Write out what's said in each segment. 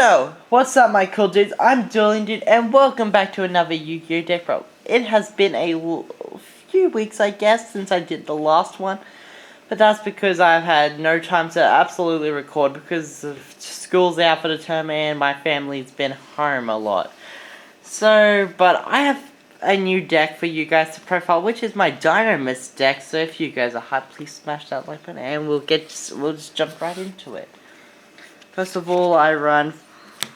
Hello! What's up, my cool dudes? I'm Dueling Dude, and welcome back to another Yu-Gi-Oh! Deck Roll. It has been a few weeks, I guess, since I did the last one. But that's because I've had no time to absolutely record because school's out for the term and my family's been home a lot. But I have a new deck for you guys to profile, which is my Dinomist deck. So if you guys are hyped, please smash that like button and we'll just jump right into it. First of all, I run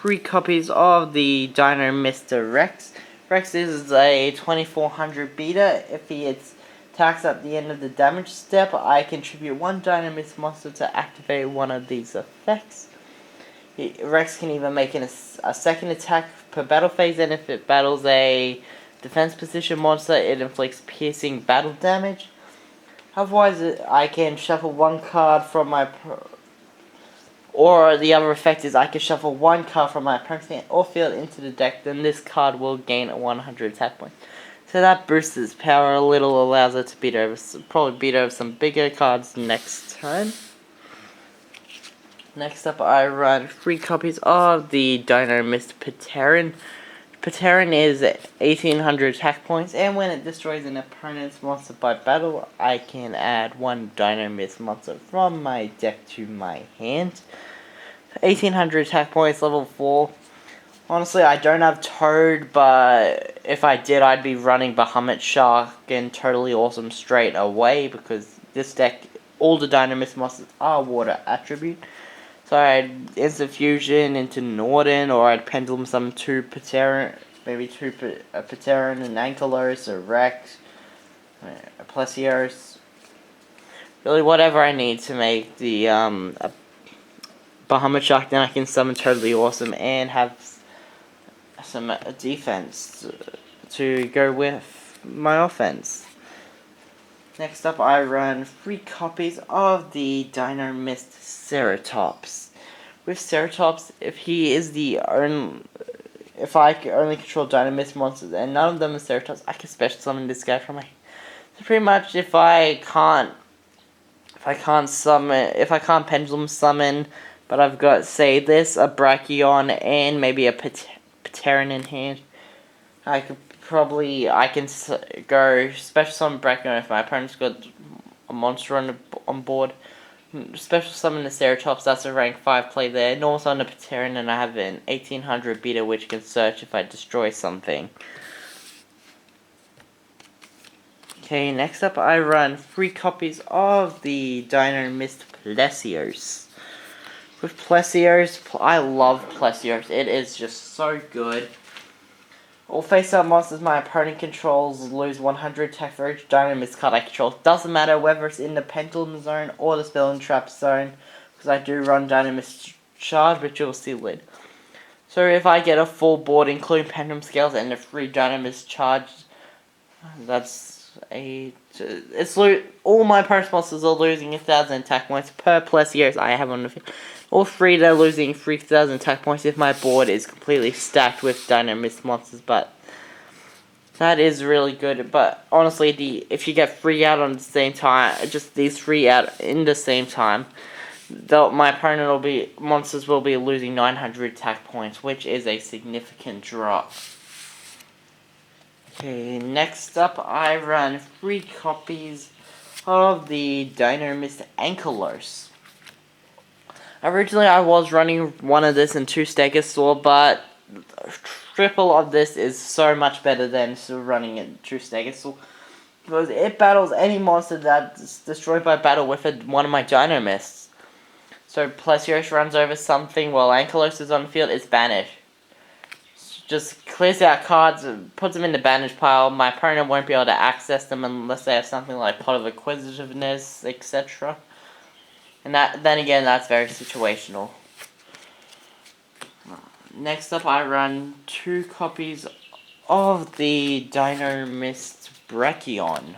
3 copies of the Dinomist Rex. Rex is a 2400 beta. If he attacks at the end of the damage step, I contribute 1 Dinomist monster to activate one of these effects. Rex can even make a second attack per battle phase, and if it battles a defense position monster, it inflicts piercing battle damage. Otherwise, I can shuffle 1 card from my... Or the other effect is I can shuffle 1 card from my opponent's hand or field into the deck, then this card will gain 100 attack points. So that boosts its power a little, allows it to probably beat over some bigger cards next time. Next up, I run 3 copies of the Dinomist Pteran. Pteran is 1800 attack points, and when it destroys an opponent's monster by battle, I can add 1 Dinomist monster from my deck to my hand. 1800 attack points, level 4. Honestly, I don't have Toad, but if I did, I'd be running Bahamut Shark and Totally Awesome straight away, because this deck, all the Dinomist monsters are water attribute. So I'd instant fusion into Norden, or I'd pendulum summon 2 Patera, maybe 2 Pteran, an Ankylos, a Rex, a Plesios. Really, whatever I need to make the Bahamut Shark, then I can summon Totally Awesome and have some defense to go with my offense. Next up, I run 3 copies of the Dinomist Ceratops. With Ceratops, if I only control Dinomist monsters and none of them are Ceratops, I can special summon this guy from my hand. So pretty much, if I can't pendulum summon, but I've got, say, a Brachion and maybe a Patera in hand, I can go special summon Brachion if my opponent's got a monster on board. Special summon the Ceratops, that's a rank 5 play there. Normal summon the Pteran, and I have an 1800 beta which can search if I destroy something. Okay, next up I run 3 copies of the Dinomist Plesios. With Plesios, I love Plesios. It is just so good. All face-up monsters my opponent controls lose 100 attack for each Dinomist card I control. Doesn't matter whether it's in the Pendulum zone or the Spell and Trap zone, because I do run Dinomist Charge, which you'll see later. So if I get a full board, including Pendulum Scales and the 3 Dinomist Charge, all my opponent's monsters are losing 1000 attack points per Plesios I have on the field. All 3 they're losing 3000 attack points if my board is completely stacked with Dinomist monsters, but that is really good. But honestly, if you get 3 out on the same time, just these 3 out in the same time, my opponent monsters will be losing 900 attack points, which is a significant drop. Okay, next up I run 3 copies of the Dinomist Ankylos. Originally I was running 1 of this and 2 Stegosaur, but triple of this is so much better than running a 2 Stegosaur, because it battles any monster that's destroyed by battle with one of my Dinomists. So Plesios runs over something while Ankylos is on the field, it's banished. Just clears out cards and puts them in the banish pile. My opponent won't be able to access them unless they have something like Pot of Acquisitiveness, etc. And then again, that's very situational. Next up, I run 2 copies of the Dinomist Brachion.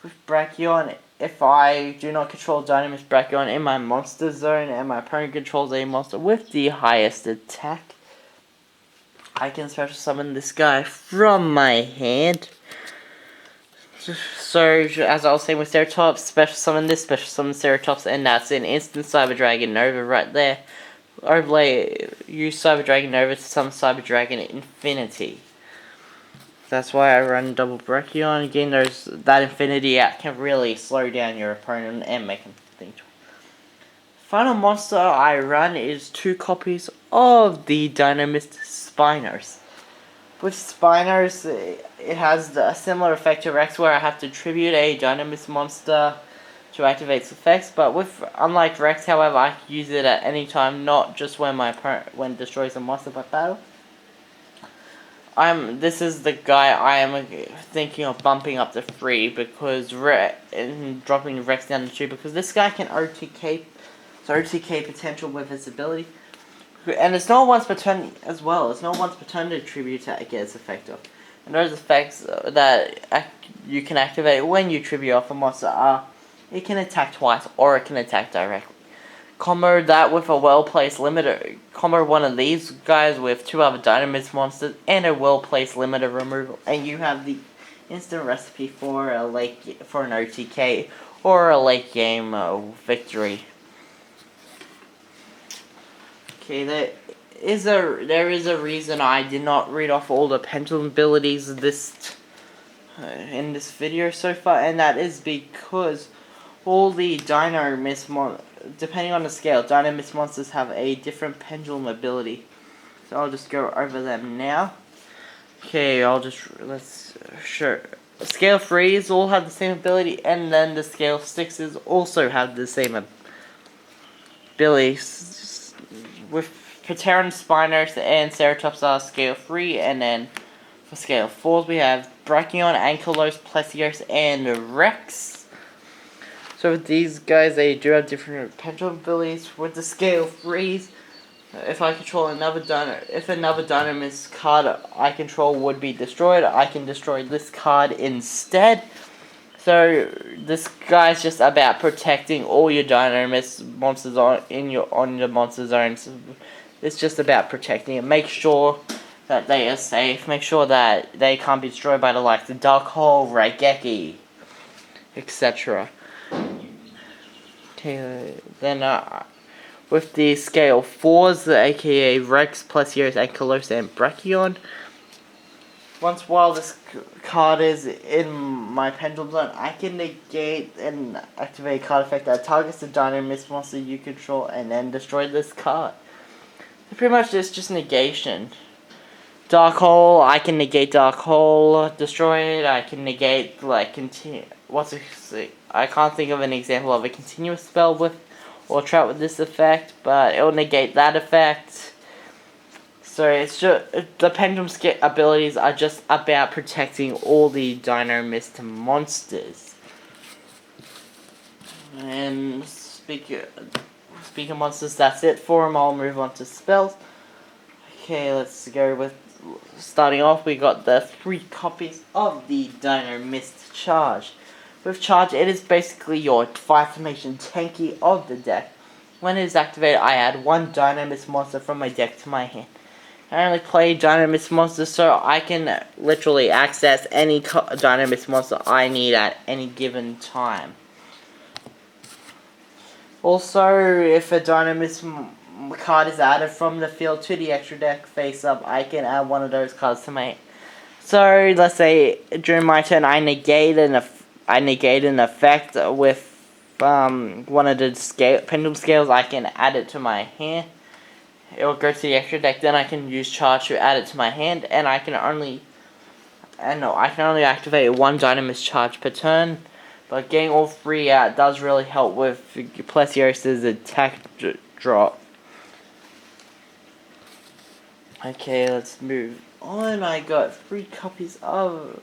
With Brachion, if I do not control Dinomist Brachion in my monster zone and my opponent controls a monster with the highest attack, I can special summon this guy from my hand. So, as I was saying with Ceratops, special summon this, special summon Ceratops, and that's an instant Cyber Dragon Nova right there. overlay, use Cyber Dragon Nova to summon Cyber Dragon Infinity. That's why I run double Brachion. Again, there's that Infinity can really slow down your opponent and make him think. Final monster I run is 2 copies of the Dinomist Spinos. With Spinos, it has a similar effect to Rex, where I have to tribute a Dinomist monster to activate its effects. But unlike Rex, however, I can use it at any time, not just when my opponent when it destroys a monster by battle. This is the guy I am thinking of bumping up to 3 because and dropping Rex down to 2 because this guy can OTK potential with his ability. And it's not once per turn as well. It's not once per turn to tribute to get its effect off. And those effects that you can activate when you tribute off a monster are, it can attack twice or it can attack directly. Combo that with a well-placed limiter. Combo one of these guys with 2 other Dinomist monsters and a well-placed limiter removal. And you have the instant recipe for an OTK or a late game victory. Okay, there is a reason I did not read off all the Pendulum abilities in this video so far, and that is because all the Dinomist depending on the scale, Dinomist monsters have a different Pendulum ability. So I'll just go over them now. Okay, Scale 3s all have the same ability, and then the Scale 6s also have the same abilities. With Patera, Spinos, and Ceratops are Scale 3, and then for Scale 4s we have Brachion, Ankylos, Plesios, and Rex. So with these guys, they do have different Pendulum abilities. With the Scale 3s, if I control another Dinomist card I control would be destroyed, I can destroy this card instead. So this guy's just about protecting all your Dinomist monsters on your monster zones. It's just about protecting it. Make sure that they are safe. Make sure that they can't be destroyed by the likes of Dark Hole, Raigeki, etc. Okay, then with the Scale 4s, aka Rex, Plesios, Ankylos, and Brachion. While this card is in my Pendulum zone, I can negate and activate a card effect that targets the Dinomist monster you control and then destroy this card. So pretty much it's just negation. Dark Hole, I can negate Dark Hole, destroy it, I can negate, I can't think of an example of a continuous spell with or trap with this effect, but it'll negate that effect. So it's just the Pendulum abilities are just about protecting all the Dinomist monsters. And speaking of monsters, that's it for them. I'll move on to spells. Okay, let's go with starting off. We got the 3 copies of the Dinomist Charge. With Charge, it is basically your 5-formation tanky of the deck. When it is activated, I add 1 Dinomist monster from my deck to my hand. I only play Dinomist monsters so I can literally access any Dinomist monster I need at any given time. Also, if a Dinomist card is added from the field to the extra deck face up, I can add one of those cards to my hand. So, let's say during my turn I negate an effect with one of the Pendulum scales. I can add it to my hand. It will go to the extra deck. Then I can use Charge to add it to my hand, and I can only activate 1 Dinomist Charge per turn. But getting all 3 out does really help with Plesios' attack drop. Okay, let's move on. I got 3 copies of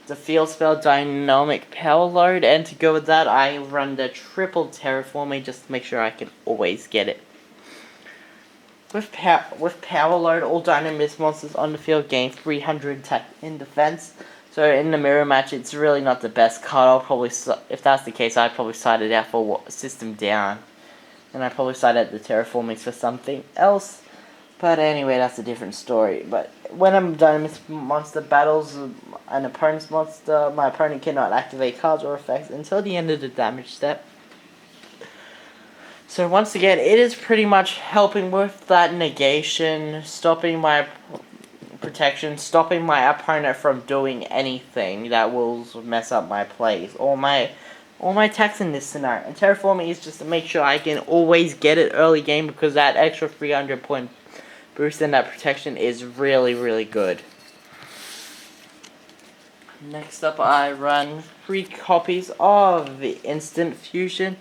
the field spell Dinomic Powerload, and to go with that, I run the triple Terraforming just to make sure I can always get it. With Powerload, all Dinomist monsters on the field gain 300 attack in defense. So in the mirror match, it's really not the best card. If that's the case, I'd probably side it out for system down, and I'd probably side out the Terraforming for something else. But anyway, that's a different story. But when a Dinomist monster battles an opponent's monster, my opponent cannot activate cards or effects until the end of the damage step. So once again, it is pretty much helping with that negation, stopping my protection, stopping my opponent from doing anything that will mess up my plays or my attacks in this scenario. And Terraforming is just to make sure I can always get it early game, because that extra 300 point boost in that protection is really, really good. Next up, I run 3 copies of the Instant Fusion.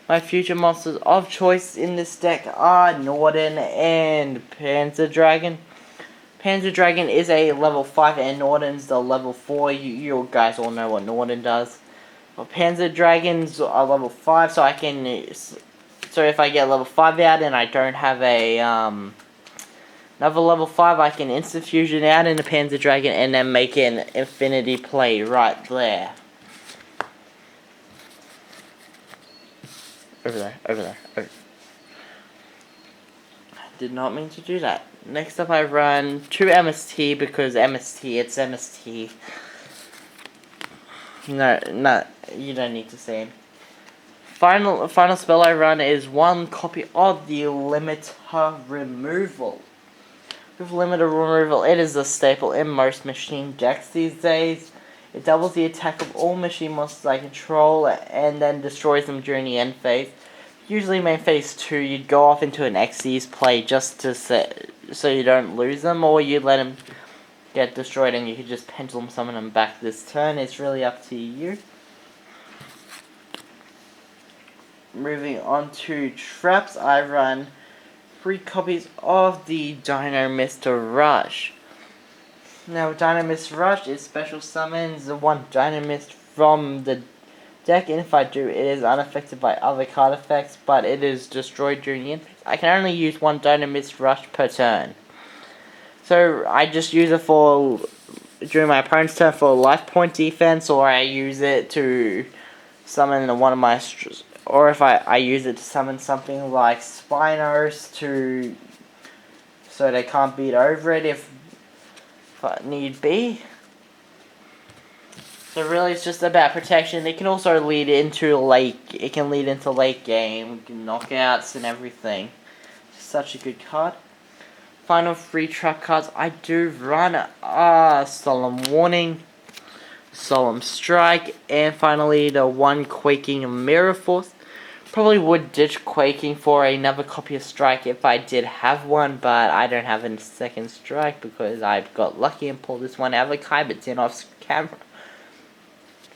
My future monsters of choice in this deck are Norden and Panzer Dragon. Panzer Dragon is a level 5 and Norden's the level 4. You guys all know what Norden does. Well, Panzer Dragons are level 5, so I can... So if I get level 5 out and I don't have a another level 5, I can Instant Fusion out into Panzer Dragon and then make an infinity play right there. Over there. I did not mean to do that. Next up, I run 2 MST, because it's MST. No, you don't need to say it. Final spell I run is 1 copy of the Limiter Removal. With Limiter Removal, it is a staple in most machine decks these days. It doubles the attack of all machine monsters I control and then destroys them during the end phase. Usually main phase 2, you'd go off into an Xyz play just to so you don't lose them, or you'd let them get destroyed and you could just Pendulum summon them back this turn. It's really up to you. Moving on to traps, I run 3 copies of the Dinomist Rush. Now, Dinomist Rush is special summons 1 Dinomist from the deck, and if I do, it is unaffected by other card effects, but it is destroyed during the end phase. I can only use 1 Dinomist Rush per turn. So, I just use it for during my opponent's turn for life point defense, or I use it to summon one of my... Or if I use it to summon something like Spinos so they can't beat over it if need be. So really, it's just about protection. It can also lead into late game knockouts and everything. Such a good card. Final 3 trap cards I do run are Solemn Warning, Solemn Strike, and finally the 1 Quaking Mirror Force. Probably would ditch Quaking for another copy of Strike if I did have one, but I don't have a second Strike because I got lucky and pulled this one out of the Kyber tin off camera.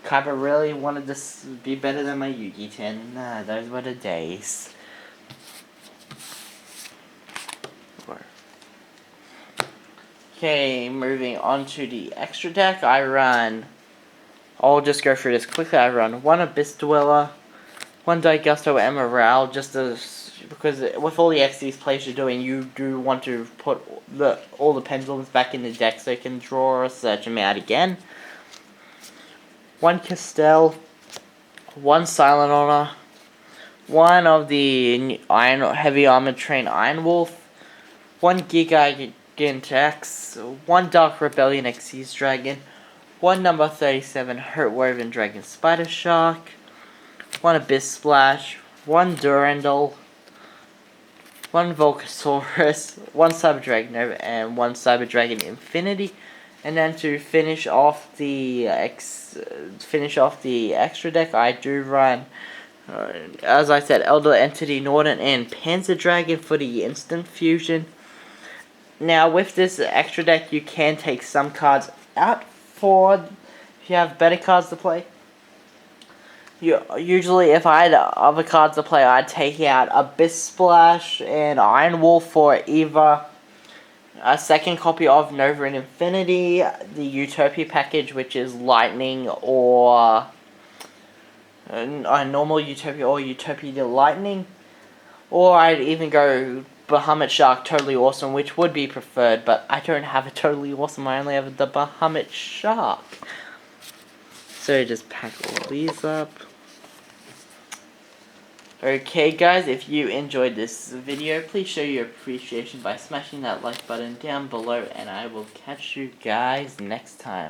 Kyber really wanted to be better than my Yugi tin. Nah, those were the days. Okay, moving on to the extra deck, I'll just go through this quickly. I run 1 Abyss Dwellar, 1 Daigusto Emeral, just because with all the XD's plays you're doing, you do want to put all the pendulums back in the deck so you can draw or search them out again. 1 Castel, 1 Silent Honor, 1 of the Heavy Armored Train Iron Wolf, 1 Gear Gigant X, 1 Dark Rebellion Xyz Dragon, 1 number 37 Hurtwoven Dragon Spider Shark, 1 Abyss Splash, 1 Durendal, 1 Volcasaurus, 1 Cyber Dragon Nova, and 1 Cyber Dragon Infinity. And then to finish off the extra deck, I do run, as I said, Elder Entity, Norden, and Panzer Dragon for the instant fusion. Now, with this extra deck, you can take some cards out if you have better cards to play. Usually, if I had other cards to play, I'd take out Abyss Splash and Iron Wolf for either a second copy of Nova and Infinity, the Utopia package, which is Lightning, or a normal Utopia or Utopia to Lightning. Or I'd even go Bahamut Shark Totally Awesome, which would be preferred, but I don't have a Totally Awesome, I only have the Bahamut Shark. So just pack all these up. Okay guys, if you enjoyed this video, please show your appreciation by smashing that like button down below, and I will catch you guys next time.